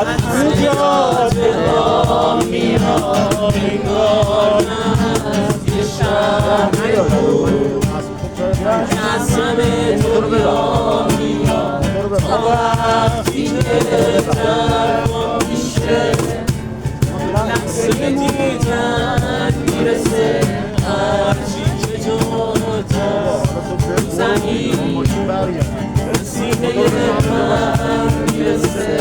از نجات ما میاد انگار نزد شهر بود قسم دنیا میاد تا وقتی که در ما میشه لحظه دیدن میرسه هرچی که جلوتر زمین سینه من میرسه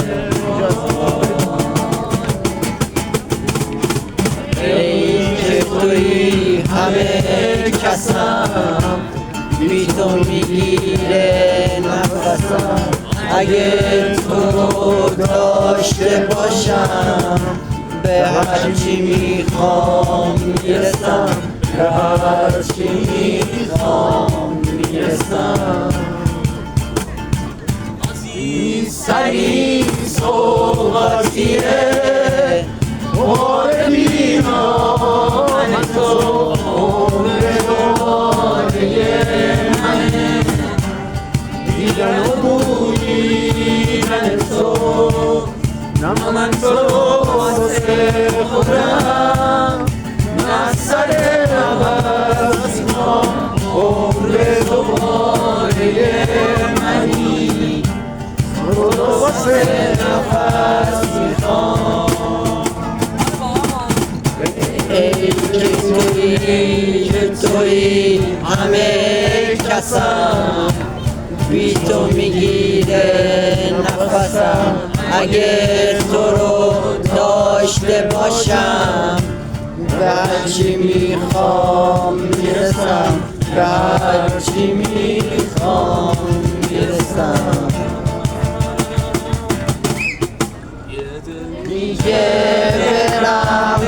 ای که توی همه کسم بی تو میگیره نفسم اگه تو رو داشته باشم به هرچی میخوام میرسم به هرچی میخوام میرسم این سری صحبتیه مورد بیمان تو عمر دوباره منه دیدن و بودیدن تو نه من تو رو واسه خودم نه سر عوض ما عمر دوباره منی تو رو واسه نفس میخوام ای که توی همه کسم بی تو میگیره نفسم اگه تو رو داشته باشم به هرچی میخوام میرسم به هرچی میخوام میرسم میگه برم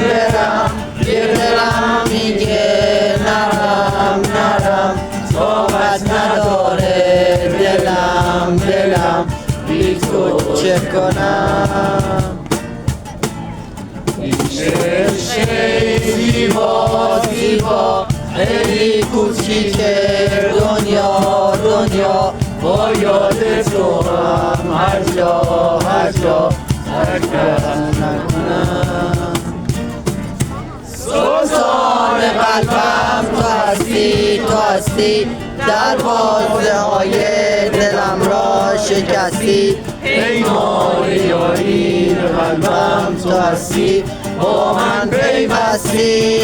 یه برم میگه نرم طاقت نداره دلم بی تو چه کنم این شعر زیبا خیلی کوچیکه دنیا با یاد تو هم هر جا حرکت نکنم سلطان قلبم تو هستی دروازه های دلم را شکستی پیمان یاری به قلبم تو هستی با من پیوستی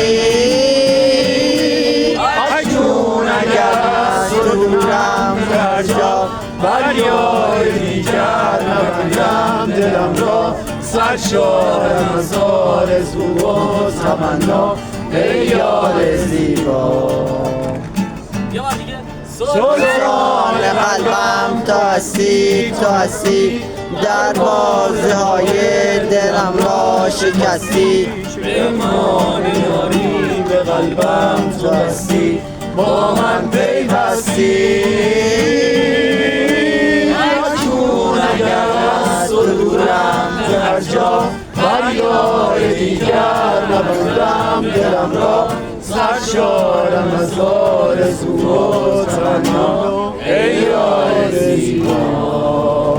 اکنون اگر از تو دورم در جا بر یار دیگر نبندم دلم را سرشارم از آرزو و تمنا ای یار زیبا سلطان قلبم تو هستی دروازه های دلم را شکستی پیمان یاری به قلبم تو هستی با من پیوستی اکنون اگر از تو دورم هر جا بر یار دیگر نبودم دلم را سرشارم از آرزو و تمنا ای یار زیبا